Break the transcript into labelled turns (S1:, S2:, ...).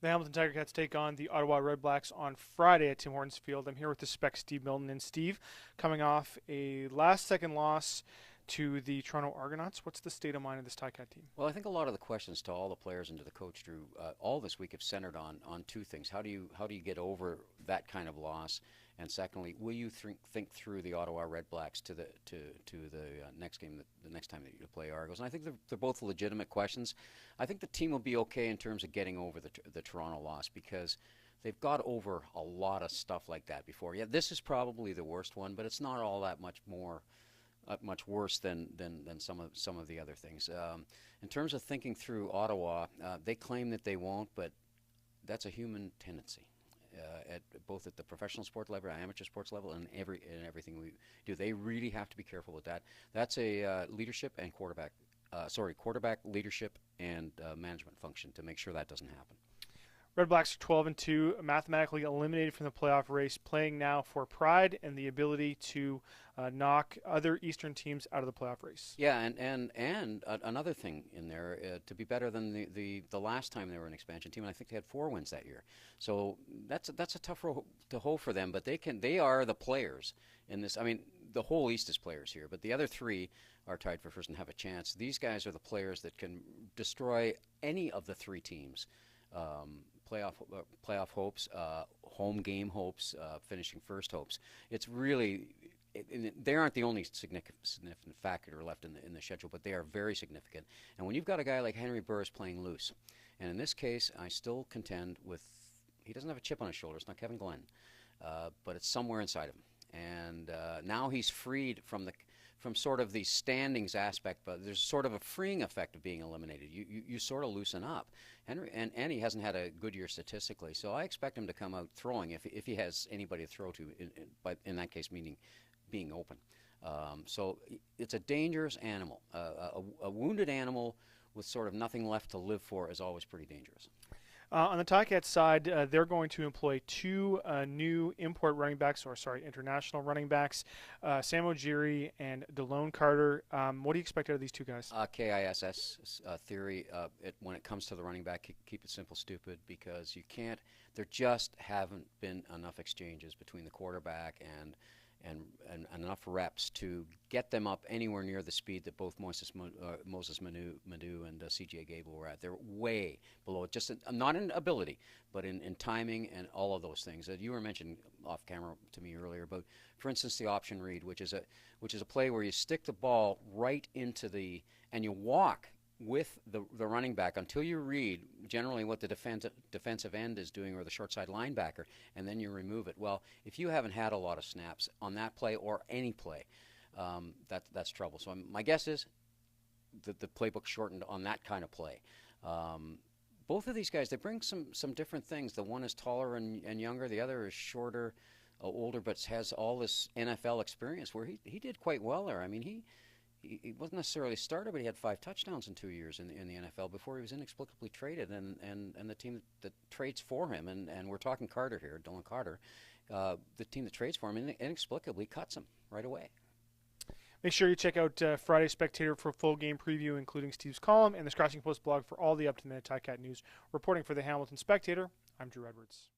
S1: The Hamilton Ticats take on the Ottawa RedBlacks on Friday at Tim Hortons Field. I'm here with the Spec Steve Milton. And Steve, coming off a last-second loss to the Toronto Argonauts, what's the state of mind of this Ticat team?
S2: Well, I think a lot of the questions to all the players and to the coach, Drew, all this week have centered on two things. How do you get over that kind of loss? And secondly, will you think through the Ottawa RedBlacks to the next game, the next time that you play Argos? And I think they're both legitimate questions. I think the team will be okay in terms of getting over the Toronto loss because they've got over a lot of stuff like that before. Yeah, this is probably the worst one, but it's not all that much more. Much worse than some of the other things. In terms of thinking through Ottawa, they claim that they won't, but that's a human tendency. Both at the professional sport level, amateur sports level, and everything we do, they really have to be careful with that. That's a leadership and quarterback leadership and management function to make sure that doesn't happen.
S1: RedBlacks are 12-2, mathematically eliminated from the playoff race, playing now for pride and the ability to knock other Eastern teams out of the playoff race.
S2: Yeah, and another thing in there to be better than the last time they were an expansion team, and I think they had 4 wins that year. So that's a tough row to hold for them, but they are the players in this. I mean, the whole East is players here, but the other 3 are tied for first and have a chance. These guys are the players that can destroy any of the 3 teams. Playoff hopes, home game hopes, finishing first hopes. It's really they aren't the only significant factor left in the schedule, but they are very significant. And when you've got a guy like Henry Burris playing loose, and in this case, I still contend with he doesn't have a chip on his shoulder. It's not Kevin Glenn, but it's somewhere inside of him. And now he's freed from sort of the standings aspect, but there's sort of a freeing effect of being eliminated. You sort of loosen up. Henry and he hasn't had a good year statistically, so I expect him to come out throwing if he has anybody to throw to. But in that case, meaning being open. So it's a dangerous animal. A wounded animal with sort of nothing left to live for is always pretty dangerous.
S1: On the Ticats side, they're going to employ 2 new international running backs, Sam Ojiri and Delone Carter. What do you expect out of these 2 guys?
S2: KISS theory, when it comes to the running back, keep it simple, stupid, because you can't, there just haven't been enough exchanges between the quarterback and enough reps to get them up anywhere near the speed that both Moses Manu and C.J. Gable were at. They're way below it, just not in ability, but in timing and all of those things. You were mentioning off camera to me earlier about, for instance, the option read, which is a play where you stick the ball right into and you walk with the running back until you read generally what the defensive end is doing or the short side linebacker, and then you remove it. Well, if you haven't had a lot of snaps on that play or any play, that's trouble. So my guess is that the playbook shortened on that kind of play. Both of these guys, they bring some different things. The one is taller and younger. The other is shorter, older, but has all this NFL experience where he did quite well there. I mean, he wasn't necessarily a starter, but he had 5 touchdowns in 2 years in the NFL before he was inexplicably traded, and the team that trades for him, and we're talking Carter here, Dylan Carter, the team that trades for him inexplicably cuts him right away.
S1: Make sure you check out Friday Spectator for a full game preview, including Steve's column, and the Scratching Post blog for all the up-to-the-minute Ticat news. Reporting for the Hamilton Spectator, I'm Drew Edwards.